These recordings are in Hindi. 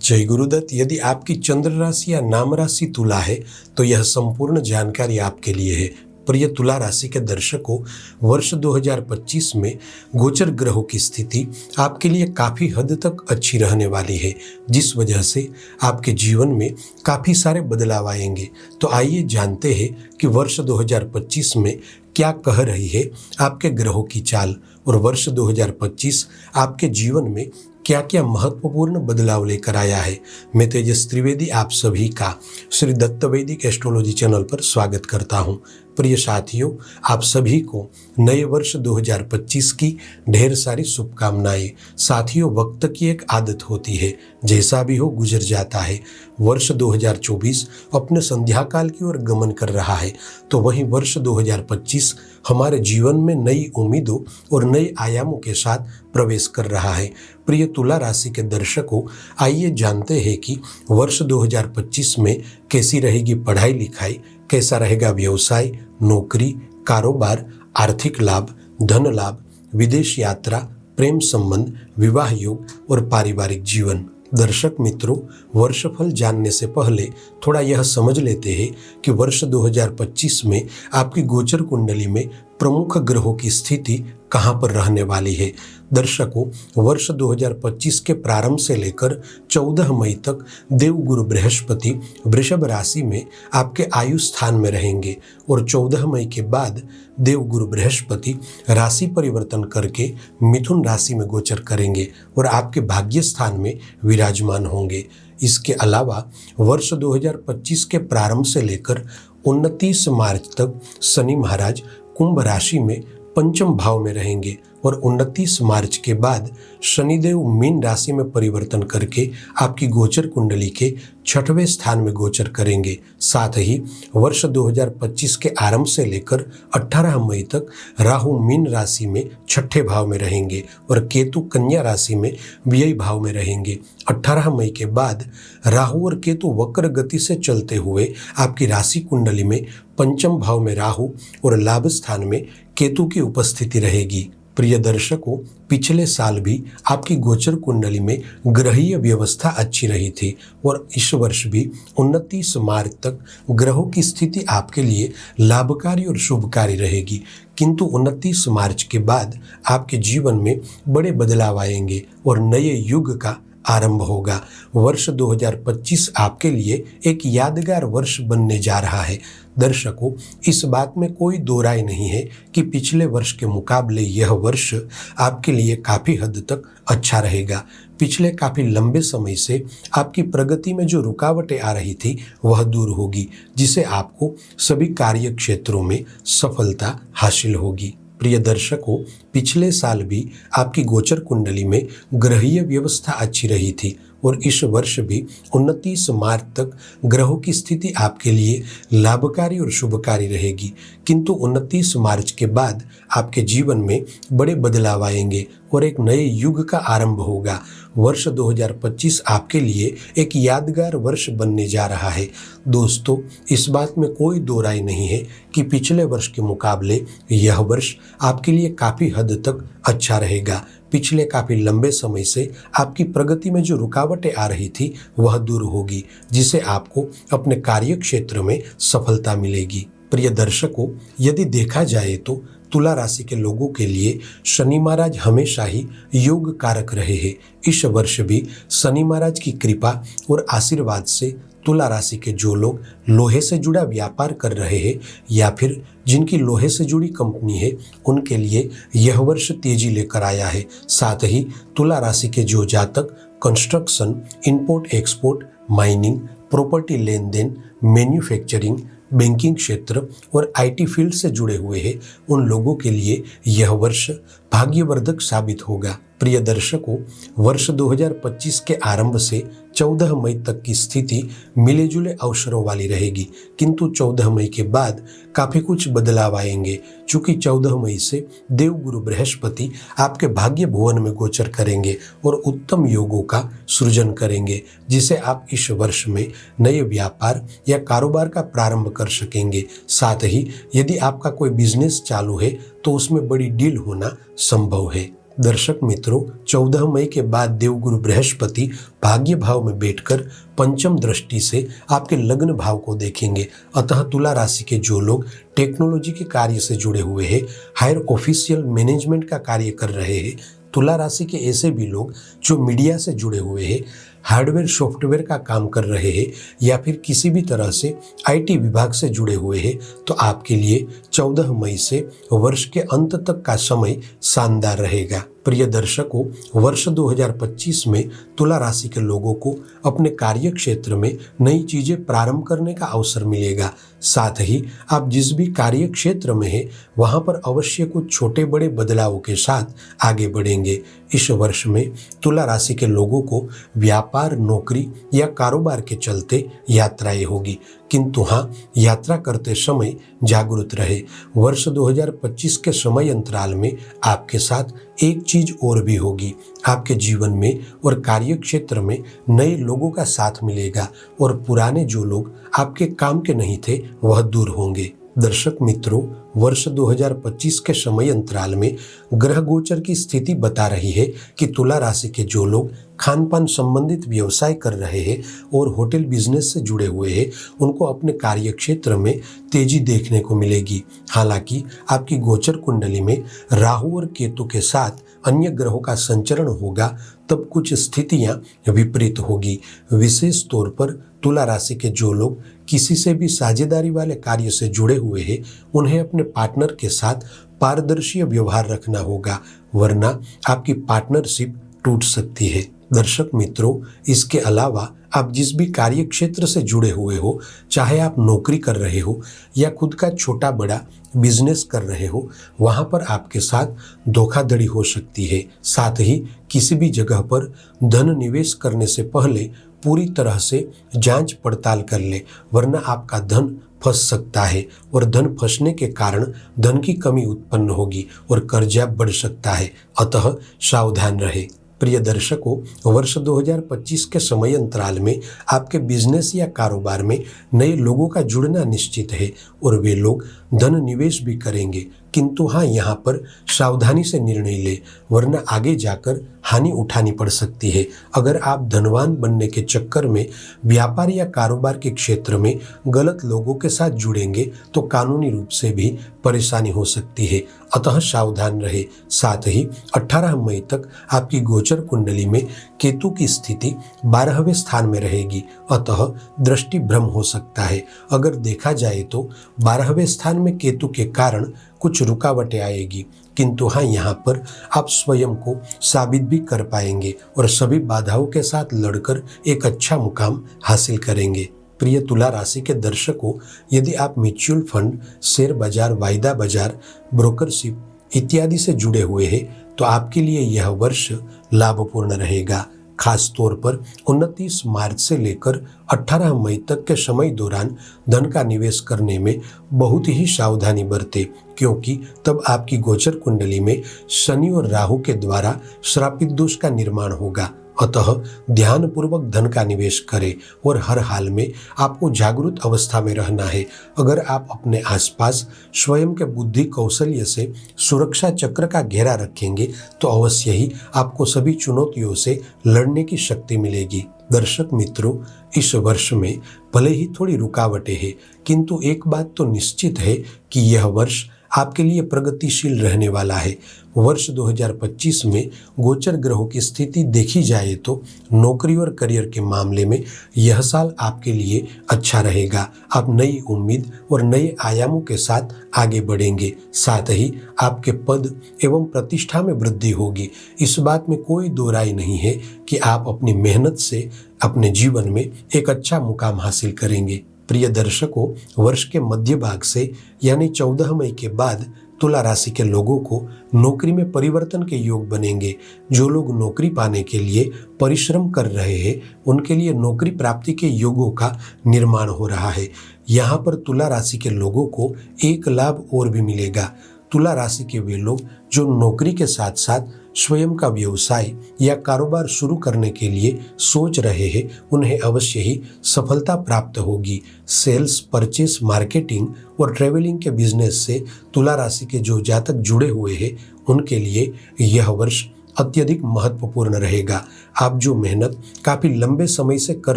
जय गुरुदत्त। यदि आपकी चंद्र राशि या नाम राशि तुला है तो यह संपूर्ण जानकारी आपके लिए है। प्रिय तुला राशि के दर्शकों, वर्ष 2025 में गोचर ग्रहों की स्थिति आपके लिए काफ़ी हद तक अच्छी रहने वाली है, जिस वजह से आपके जीवन में काफ़ी सारे बदलाव आएंगे। तो आइए जानते हैं कि वर्ष 2025 में क्या कह रही है आपके ग्रहों की चाल, और वर्ष 2025 आपके जीवन में क्या क्या महत्वपूर्ण बदलाव लेकर आया है। मैं तेजस त्रिवेदी आप सभी का श्री दत्त वैदिक एस्ट्रोलॉजी चैनल पर स्वागत करता हूं। प्रिय साथियों, आप सभी को नए वर्ष 2025 की ढेर सारी शुभकामनाएं। साथियों, वक्त की एक आदत होती है, जैसा भी हो गुजर जाता है। वर्ष 2024 अपने संध्या काल की ओर गमन कर रहा है, तो वहीं वर्ष 2025 हमारे जीवन में नई उम्मीदों और नए आयामों के साथ प्रवेश कर रहा है। प्रिय तुला राशि के दर्शकों, आइए जानते हैं कि वर्ष 2025 में कैसी रहेगी पढ़ाई लिखाई, कैसा रहेगा व्यवसाय, नौकरी, कारोबार, आर्थिक लाभ, धन लाभ, विदेश यात्रा, प्रेम संबंध, विवाह योग और पारिवारिक जीवन। दर्शक मित्रों, वर्षफल जानने से पहले थोड़ा यह समझ लेते हैं कि वर्ष 2025 में आपकी गोचर कुंडली में प्रमुख ग्रहों की स्थिति कहां पर रहने वाली है। दर्शकों, वर्ष 2025 के प्रारंभ से लेकर 14 मई तक देवगुरु बृहस्पति वृषभ राशि में आपके आयु स्थान में रहेंगे, और 14 मई के बाद देवगुरु बृहस्पति राशि परिवर्तन करके मिथुन राशि में गोचर करेंगे और आपके भाग्य स्थान में विराजमान होंगे। इसके अलावा वर्ष 2025 के प्रारंभ से लेकर 29 मार्च तक शनि महाराज कुंभ राशि में पंचम भाव में रहेंगे, और 29 मार्च के बाद शनिदेव मीन राशि में परिवर्तन करके आपकी गोचर कुंडली के 6वें स्थान में गोचर करेंगे। साथ ही वर्ष 2025 के आरंभ से लेकर 18 मई तक राहु मीन राशि में 6ठे भाव में रहेंगे और केतु कन्या राशि में व्यय भाव में रहेंगे। 18 मई के बाद राहु और केतु वक्र गति से चलते हुए आपकी राशि कुंडली में पंचम भाव में राहु और लाभ स्थान में केतु की उपस्थिति रहेगी। प्रिय दर्शकों, पिछले साल भी आपकी गोचर कुंडली में ग्रहीय व्यवस्था अच्छी रही थी, और इस वर्ष भी 29 मार्च तक ग्रहों की स्थिति आपके लिए लाभकारी और शुभकारी रहेगी। किंतु 29 मार्च के बाद आपके जीवन में बड़े बदलाव आएंगे और नए युग का आरंभ होगा। वर्ष 2025 आपके लिए एक यादगार वर्ष बनने जा रहा है। दर्शकों, इस बात में कोई दो राय नहीं है कि पिछले वर्ष के मुकाबले यह वर्ष आपके लिए काफ़ी हद तक अच्छा रहेगा। पिछले काफ़ी लंबे समय से आपकी प्रगति में जो रुकावटें आ रही थी वह दूर होगी, जिसे आपको सभी कार्य क्षेत्रों में सफलता हासिल होगी। प्रिय दर्शकों, पिछले साल भी आपकी गोचर कुंडली में ग्रहीय व्यवस्था अच्छी रही थी, और इस वर्ष भी 29 मार्च तक ग्रहों की स्थिति आपके लिए लाभकारी और शुभकारी रहेगी। किंतु 29 मार्च के बाद आपके जीवन में बड़े बदलाव आएंगे और एक नए युग का आरंभ होगा। वर्ष 2025 आपके लिए एक यादगार वर्ष बनने जा रहा है। दोस्तों, इस बात में कोई दो राय नहीं है कि पिछले वर्ष के मुकाबले यह वर्ष आपके लिए काफ़ी हद तक अच्छा रहेगा। पिछले काफ़ी लंबे समय से आपकी प्रगति में जो रुकावटें आ रही थी वह दूर होगी, जिसे आपको अपने कार्य क्षेत्र में सफलता मिलेगी। प्रिय दर्शकों, यदि देखा जाए तो तुला राशि के लोगों के लिए शनि महाराज हमेशा ही योग कारक रहे हैं। इस वर्ष भी शनि महाराज की कृपा और आशीर्वाद से तुला राशि के जो लोग लोहे से जुड़ा व्यापार कर रहे हैं या फिर जिनकी लोहे से जुड़ी कंपनी है, उनके लिए यह वर्ष तेजी लेकर आया है। साथ ही तुला राशि के जो जातक construction, import export, mining, property लेन देन, मैन्युफैक्चरिंग, बैंकिंग क्षेत्र और आईटी फील्ड से जुड़े हुए हैं, उन लोगों के लिए यह वर्ष भाग्यवर्धक साबित होगा। प्रिय दर्शकों, वर्ष 2025 के आरंभ से 14 मई तक की स्थिति मिले जुले अवसरों वाली रहेगी, किंतु 14 मई के बाद काफ़ी कुछ बदलाव आएंगे। चूँकि 14 मई से देवगुरु बृहस्पति आपके भाग्य भुवन में गोचर करेंगे और उत्तम योगों का सृजन करेंगे, जिसे आप इस वर्ष में नए व्यापार या कारोबार का प्रारंभ कर सकेंगे। साथ ही यदि आपका कोई बिजनेस चालू है तो उसमें बड़ी डील होना संभव है। दर्शक मित्रों, 14 मई के बाद देवगुरु बृहस्पति भाग्य भाव में बैठकर पंचम दृष्टि से आपके लग्न भाव को देखेंगे। अतः तुला राशि के जो लोग टेक्नोलॉजी के कार्य से जुड़े हुए हैं, हायर ऑफिशियल मैनेजमेंट का कार्य कर रहे हैं, तुला राशि के ऐसे भी लोग जो मीडिया से जुड़े हुए हैं, हार्डवेयर सॉफ्टवेयर का काम कर रहे हैं या फिर किसी भी तरह से आईटी विभाग से जुड़े हुए हैं, तो आपके लिए 14 मई से वर्ष के अंत तक का समय शानदार रहेगा। प्रिय दर्शकों, वर्ष 2025 में तुला राशि के लोगों को अपने कार्य क्षेत्र में नई चीजें प्रारंभ करने का अवसर मिलेगा। साथ ही आप जिस भी कार्य क्षेत्र में हैं, वहां पर अवश्य कुछ छोटे बड़े बदलावों के साथ आगे बढ़ेंगे। इस वर्ष में तुला राशि के लोगों को व्यापार, नौकरी या कारोबार के चलते यात्राएं होगी, किंतु हाँ, यात्रा करते समय जागरूक रहे। वर्ष 2025 के समय अंतराल में आपके साथ एक चीज और भी होगी। आपके जीवन में और कार्य क्षेत्र में नए लोगों का साथ मिलेगा और पुराने जो लोग आपके काम के नहीं थे वह दूर होंगे। दर्शक मित्रों, वर्ष 2025 के समय अंतराल में ग्रह गोचर की स्थिति बता रही है कि तुला राशि के जो लोग खान पान संबंधित व्यवसाय कर रहे हैं और होटल बिजनेस से जुड़े हुए हैं, उनको अपने कार्य क्षेत्र में तेजी देखने को मिलेगी। हालांकि आपकी गोचर कुंडली में राहु और केतु के साथ अन्य ग्रहों का संचरण होगा, तब कुछ स्थितियां विपरीत होगी। विशेष तौर पर तुला राशि के जो लोग किसी से भी साझेदारी वाले कार्य से जुड़े हुए हैं, उन्हें अपने पार्टनर के साथ पारदर्शी व्यवहार रखना होगा, वरना आपकी पार्टनरशिप टूट सकती है। दर्शक मित्रों, इसके अलावा आप जिस भी कार्य क्षेत्र से जुड़े हुए हो, चाहे आप नौकरी कर रहे हो या खुद का छोटा बड़ा बिजनेस कर रहे हो, वहां पर आपके साथ धोखाधड़ी हो सकती है। साथ ही किसी भी जगह पर धन निवेश करने से पहले पूरी तरह से जांच पड़ताल कर ले, वरना आपका धन फंस सकता है और धन फंसने के कारण धन की कमी उत्पन्न होगी और कर्जा बढ़ सकता है। अतः सावधान रहे। प्रिय दर्शकों, वर्ष 2025 के समय अंतराल में आपके बिजनेस या कारोबार में नए लोगों का जुड़ना निश्चित है और वे लोग धन निवेश भी करेंगे, किंतु हाँ, यहाँ पर सावधानी से निर्णय ले, वरना आगे जाकर हानि उठानी पड़ सकती है। अगर आप धनवान बनने के चक्कर में व्यापार या कारोबार के क्षेत्र में गलत लोगों के साथ जुड़ेंगे तो कानूनी रूप से भी परेशानी हो सकती है, अतः सावधान रहे। साथ ही 18 मई तक आपकी गोचर कुंडली में केतु की स्थिति 12वें स्थान में रहेगी, अतः दृष्टि भ्रम हो सकता है। अगर देखा जाए तो 12वें स्थान में केतु के कारण कुछ रुकावटें आएगी, किंतु हाँ, यहाँ पर आप स्वयं को साबित भी कर पाएंगे और सभी बाधाओं के साथ लड़कर एक अच्छा मुकाम हासिल करेंगे। प्रिय तुला राशि के दर्शकों, यदि आप म्यूचुअल फंड, शेयर बाजार, वायदा बाजार, ब्रोकरशिप इत्यादि से जुड़े हुए हैं, तो आपके लिए यह वर्ष लाभपूर्ण रहेगा। खास तौर पर 29 मार्च से लेकर 18 मई तक के समय दौरान धन का निवेश करने में बहुत ही सावधानी बरतें, क्योंकि तब आपकी गोचर कुंडली में शनि और राहु के द्वारा श्रापित दोष का निर्माण होगा। अतः ध्यानपूर्वक धन का निवेश करें और हर हाल में आपको जागरूक अवस्था में रहना है। अगर आप अपने आसपास स्वयं के बुद्धि कौशल्य से सुरक्षा चक्र का घेरा रखेंगे तो अवश्य ही आपको सभी चुनौतियों से लड़ने की शक्ति मिलेगी। दर्शक मित्रों, इस वर्ष में भले ही थोड़ी रुकावटें हैं, किंतु एक बात तो निश्चित है कि यह वर्ष आपके लिए प्रगतिशील रहने वाला है। वर्ष 2025 में गोचर ग्रहों की स्थिति देखी जाए तो नौकरी और करियर के मामले में यह साल आपके लिए अच्छा रहेगा। आप नई उम्मीद और नए आयामों के साथ आगे बढ़ेंगे। साथ ही आपके पद एवं प्रतिष्ठा में वृद्धि होगी। इस बात में कोई दो राय नहीं है कि आप अपनी मेहनत से अपने जीवन में एक अच्छा मुकाम हासिल करेंगे। प्रिय दर्शकों, वर्ष के मध्य भाग से यानी 14 मई के बाद तुला राशि के लोगों को नौकरी में परिवर्तन के योग बनेंगे। जो लोग नौकरी पाने के लिए परिश्रम कर रहे हैं, उनके लिए नौकरी प्राप्ति के योगों का निर्माण हो रहा है। यहाँ पर तुला राशि के लोगों को एक लाभ और भी मिलेगा। तुला राशि के वे लोग जो नौकरी के साथ साथ स्वयं का व्यवसाय या कारोबार शुरू करने के लिए सोच रहे हैं, उन्हें अवश्य ही सफलता प्राप्त होगी। सेल्स, परचेस, मार्केटिंग और ट्रेवलिंग के बिजनेस से तुला राशि के जो जातक जुड़े हुए हैं, उनके लिए यह वर्ष अत्यधिक महत्वपूर्ण रहेगा। आप जो मेहनत काफी लंबे समय से कर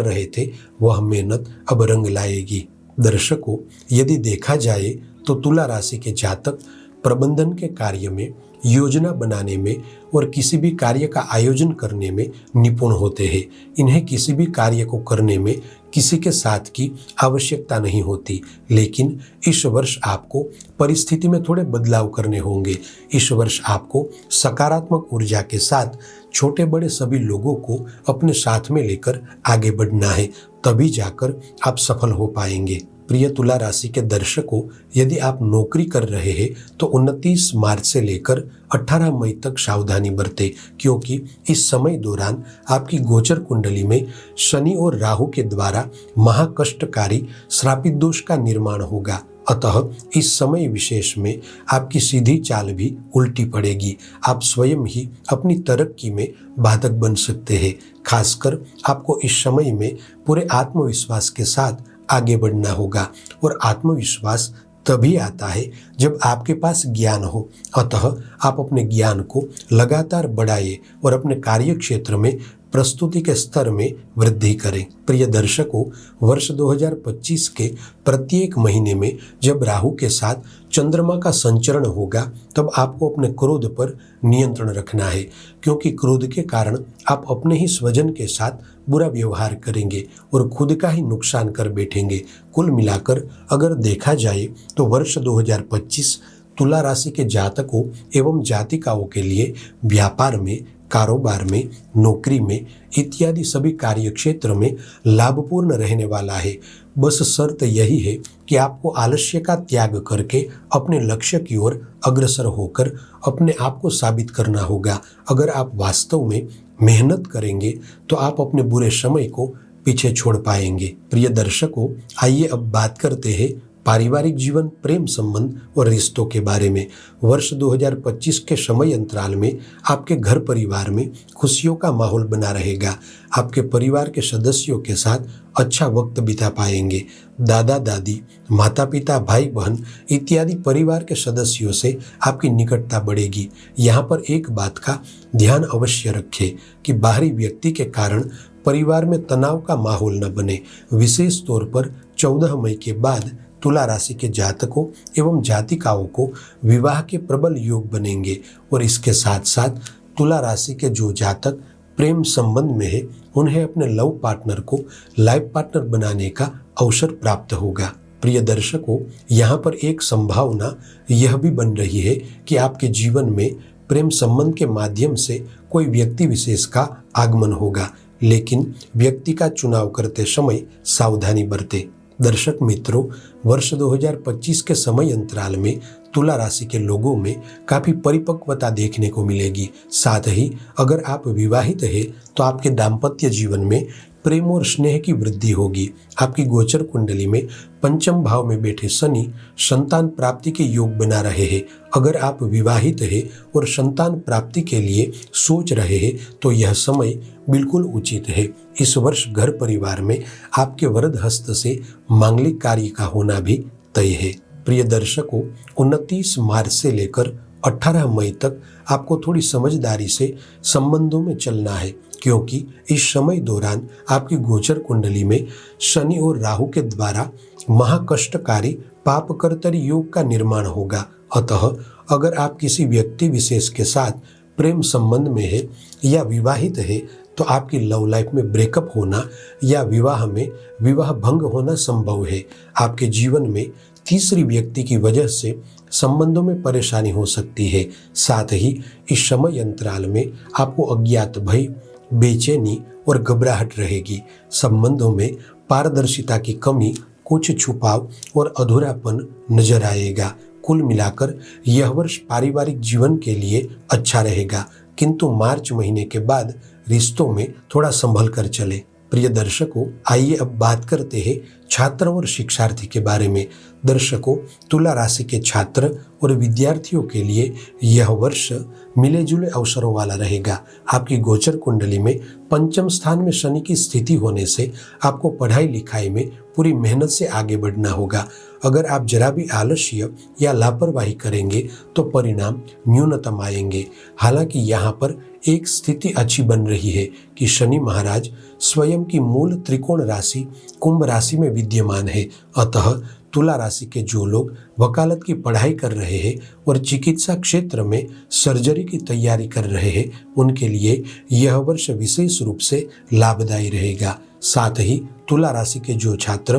रहे थे, वह मेहनत अब रंग लाएगी। दर्शकों, यदि देखा जाए तो तुला राशि के जातक प्रबंधन के कार्य में, योजना बनाने में और किसी भी कार्य का आयोजन करने में निपुण होते हैं। इन्हें किसी भी कार्य को करने में किसी के साथ की आवश्यकता नहीं होती। लेकिन इस वर्ष आपको परिस्थिति में थोड़े बदलाव करने होंगे। इस वर्ष आपको सकारात्मक ऊर्जा के साथ छोटे बड़े सभी लोगों को अपने साथ में लेकर आगे बढ़ना है, तभी जाकर आप सफल हो पाएंगे। प्रिय तुला राशि के दर्शकों, यदि आप नौकरी कर रहे हैं तो 29 मार्च से लेकर 18 मई तक सावधानी बरतें, क्योंकि इस समय दौरान आपकी गोचर कुंडली में शनि और राहु के द्वारा महाकष्टकारी श्रापित दोष का निर्माण होगा। अतः इस समय विशेष में आपकी सीधी चाल भी उल्टी पड़ेगी। आप स्वयं ही अपनी तरक्की में बाधक बन सकते हैं। खासकर आपको इस समय में पूरे आत्मविश्वास के साथ आगे बढ़ना होगा, और आत्मविश्वास तभी आता है जब आपके पास ज्ञान हो। अतः आप अपने ज्ञान को लगातार बढ़ाइए और अपने कार्य क्षेत्र में प्रस्तुति के स्तर में वृद्धि करें। प्रिय दर्शकों, वर्ष 2025 के प्रत्येक महीने में जब राहु के साथ चंद्रमा का संचरण होगा, तब आपको अपने क्रोध पर नियंत्रण रखना है, क्योंकि क्रोध के कारण आप अपने ही स्वजन के साथ बुरा व्यवहार करेंगे और खुद का ही नुकसान कर बैठेंगे। कुल मिलाकर अगर देखा जाए तो वर्ष 2025 तुला राशि के जातकों एवं जातिकाओं के लिए व्यापार में, कारोबार में, नौकरी में इत्यादि सभी कार्य क्षेत्र में लाभपूर्ण रहने वाला है। बस शर्त यही है कि आपको आलस्य का त्याग करके अपने लक्ष्य की ओर अग्रसर होकर अपने आप को साबित करना होगा। अगर आप वास्तव में मेहनत करेंगे तो आप अपने बुरे समय को पीछे छोड़ पाएंगे। प्रिय दर्शकों, आइए अब बात करते हैं पारिवारिक जीवन, प्रेम संबंध और रिश्तों के बारे में। वर्ष 2025 के समय अंतराल में आपके घर परिवार में खुशियों का माहौल बना रहेगा। आपके परिवार के सदस्यों के साथ अच्छा वक्त बिता पाएंगे। दादा दादी, माता पिता, भाई बहन इत्यादि परिवार के सदस्यों से आपकी निकटता बढ़ेगी। यहाँ पर एक बात का ध्यान अवश्य रखें कि बाहरी व्यक्ति के कारण परिवार में तनाव का माहौल न बने। विशेष तौर पर 14 मई के बाद तुला राशि के जातकों एवं जातिकाओं को विवाह के प्रबल योग बनेंगे, और इसके साथ साथ तुला राशि के जो जातक प्रेम संबंध में है, उन्हें अपने लव पार्टनर को लाइफ पार्टनर बनाने का अवसर प्राप्त होगा। प्रिय दर्शकों, यहाँ पर एक संभावना यह भी बन रही है कि आपके जीवन में प्रेम संबंध के माध्यम से कोई व्यक्ति विशेष का आगमन होगा, लेकिन व्यक्ति का चुनाव करते समय सावधानी बरतें। दर्शक मित्रों, वर्ष 2025 के समय अंतराल में तुला राशि के लोगों में काफी परिपक्वता देखने को मिलेगी। साथ ही अगर आप विवाहित हैं तो आपके दाम्पत्य जीवन में प्रेम और स्नेह की वृद्धि होगी। आपकी गोचर कुंडली में पंचम भाव में बैठे शनि संतान प्राप्ति के योग बना रहे हैं। अगर आप विवाहित हैं और संतान प्राप्ति के लिए सोच रहे हैं तो यह समय बिल्कुल उचित है। इस वर्ष घर परिवार में आपके वरद हस्त से मांगलिक कार्य का होना भी तय है। प्रिय दर्शकों, 29 मार्च से लेकर 18 मई तक आपको थोड़ी समझदारी से संबंधों में चलना है, क्योंकि इस समय दौरान आपकी गोचर कुंडली में शनि और राहु के द्वारा महाकष्टकारी पापकर्तरी योग का निर्माण होगा। अतः अगर आप किसी व्यक्ति विशेष के साथ प्रेम संबंध में है या विवाहित है तो आपकी लव लाइफ में ब्रेकअप होना या विवाह में विवाह भंग होना संभव है। आपके जीवन में तीसरी व्यक्ति की वजह से संबंधों में परेशानी हो सकती है। साथ ही इस समय अंतराल में आपको अज्ञात भय, बेचैनी और घबराहट रहेगी। संबंधों में पारदर्शिता की कमी, कुछ छुपाव और अधूरापन नजर आएगा। कुल मिलाकर यह वर्ष पारिवारिक जीवन के लिए अच्छा रहेगा, किंतु मार्च महीने के बाद रिश्तों में थोड़ा संभल कर चले। प्रिय दर्शकों, आइए अब बात करते हैं छात्र और शिक्षार्थी के बारे में। दर्शकों, तुला राशि के छात्र और विद्यार्थियों के लिए यह वर्ष मिले जुले अवसरों वाला रहेगा। आपकी गोचर कुंडली में पंचम स्थान में शनि की स्थिति होने से आपको पढ़ाई लिखाई में पूरी मेहनत से आगे बढ़ना होगा। अगर आप जरा भी आलस्य या लापरवाही करेंगे तो परिणाम न्यूनतम आएंगे। हालांकि यहाँ पर एक स्थिति अच्छी बन रही है कि शनि महाराज स्वयं की मूल त्रिकोण राशि कुंभ राशि में विद्यमान है। अतः तुला राशि के जो लोग वकालत की पढ़ाई कर रहे हैं और चिकित्सा क्षेत्र में सर्जरी की तैयारी कर रहे हैं, उनके लिए यह वर्ष विशेष रूप से लाभदायी रहेगा। साथ ही तुला राशि के जो छात्र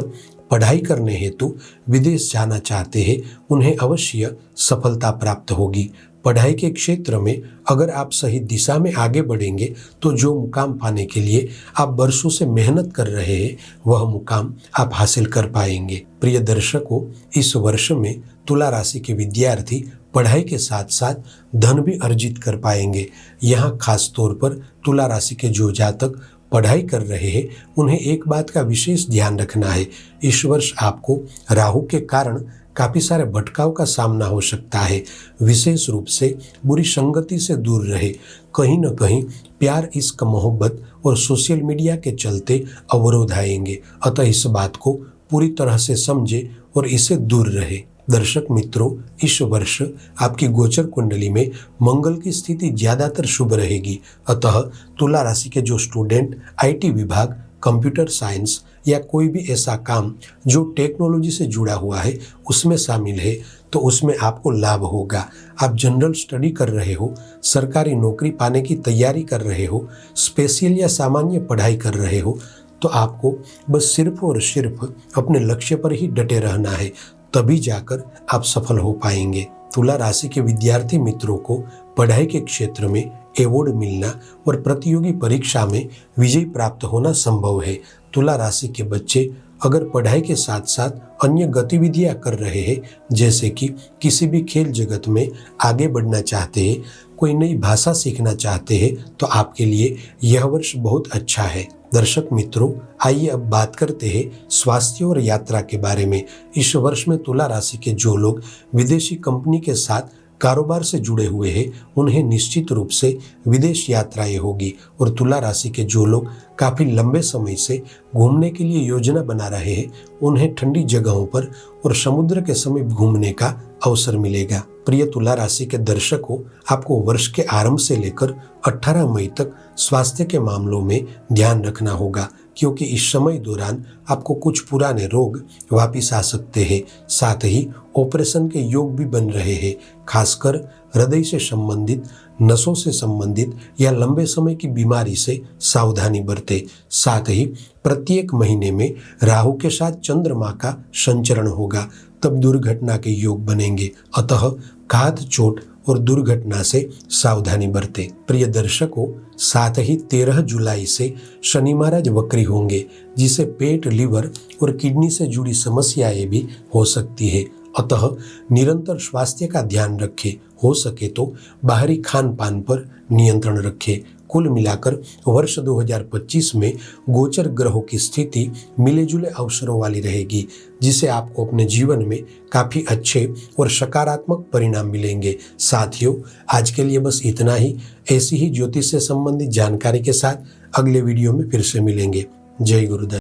पढ़ाई करने हेतु विदेश जाना चाहते हैं, उन्हें अवश्य सफलता प्राप्त होगी। पढ़ाई के क्षेत्र में अगर आप सही दिशा में आगे बढ़ेंगे तो जो मुकाम पाने के लिए आप बरसों से मेहनत कर रहे हैं, वह मुकाम आप हासिल कर पाएंगे। प्रिय दर्शकों, इस वर्ष में तुला राशि के विद्यार्थी पढ़ाई के साथ साथ धन भी अर्जित कर पाएंगे। यहाँ खास तौर पर तुला राशि के जो जातक पढ़ाई कर रहे हैं, उन्हें एक बात का विशेष ध्यान रखना है। इस वर्ष आपको राहु के कारण काफ़ी सारे भटकाव का सामना हो सकता है। विशेष रूप से बुरी संगति से दूर रहे। कहीं न कहीं प्यार, इश्क, मोहब्बत और सोशल मीडिया के चलते अवरोध आएंगे। अतः इस बात को पूरी तरह से समझे और इससे दूर रहे। दर्शक मित्रों, इस वर्ष आपकी गोचर कुंडली में मंगल की स्थिति ज़्यादातर शुभ रहेगी। अतः तुला राशि के जो स्टूडेंट IT विभाग, कंप्यूटर साइंस या कोई भी ऐसा काम जो टेक्नोलॉजी से जुड़ा हुआ है उसमें शामिल है, तो उसमें आपको लाभ होगा। आप जनरल स्टडी कर रहे हो, सरकारी नौकरी पाने की तैयारी कर रहे हो, स्पेशल या सामान्य पढ़ाई कर रहे हो, तो आपको बस सिर्फ और सिर्फ अपने लक्ष्य पर ही डटे रहना है, तभी जाकर आप सफल हो पाएंगे। तुला राशि के विद्यार्थी मित्रों को पढ़ाई के क्षेत्र में अवार्ड मिलना और प्रतियोगी परीक्षा में विजय प्राप्त होना संभव है। तुला राशि के बच्चे अगर पढ़ाई के साथ साथ अन्य गतिविधियां कर रहे हैं, जैसे कि किसी भी खेल जगत में आगे बढ़ना चाहते हैं, कोई नई भाषा सीखना चाहते हैं, तो आपके लिए यह वर्ष बहुत अच्छा है। दर्शक मित्रों, आइए अब बात करते हैं स्वास्थ्य और यात्रा के बारे में। इस वर्ष में तुला राशि के जो लोग विदेशी कंपनी के साथ कारोबार से जुड़े हुए हैं, उन्हें निश्चित रूप से विदेश यात्राएं होगी। और तुला राशि के जो लोग काफ़ी लंबे समय से घूमने के लिए योजना बना रहे हैं, उन्हें ठंडी जगहों पर और समुद्र के समीप घूमने का अवसर मिलेगा। प्रिय तुला राशि के दर्शकों, आपको वर्ष के आरंभ से लेकर 18 मई तक स्वास्थ्य के मामलों में ध्यान रखना होगा, क्योंकि इस समय दौरान आपको कुछ पुराने रोग वापिस आ सकते हैं। साथ ही ऑपरेशन के योग भी बन रहे हैं। खासकर हृदय से संबंधित, नसों से संबंधित या लंबे समय की बीमारी से सावधानी बरतें। साथ ही प्रत्येक महीने में राहु के साथ चंद्रमा का संचरण होगा, तब दुर्घटना के योग बनेंगे। अतः घात, चोट और दुर्घटना से सावधानी बरतें। प्रिय दर्शकों, साथ ही 13 जुलाई से शनि महाराज वक्री होंगे, जिसे पेट, लिवर और किडनी से जुड़ी समस्याएं भी हो सकती है। अतः निरंतर स्वास्थ्य का ध्यान रखें। हो सके तो बाहरी खान पान पर नियंत्रण रखें। कुल मिलाकर वर्ष 2025 में गोचर ग्रहों की स्थिति मिले जुले अवसरों वाली रहेगी, जिसे आपको अपने जीवन में काफ़ी अच्छे और सकारात्मक परिणाम मिलेंगे। साथियों, आज के लिए बस इतना ही। ऐसी ही ज्योतिष से संबंधित जानकारी के साथ अगले वीडियो में फिर से मिलेंगे। जय गुरुदेव।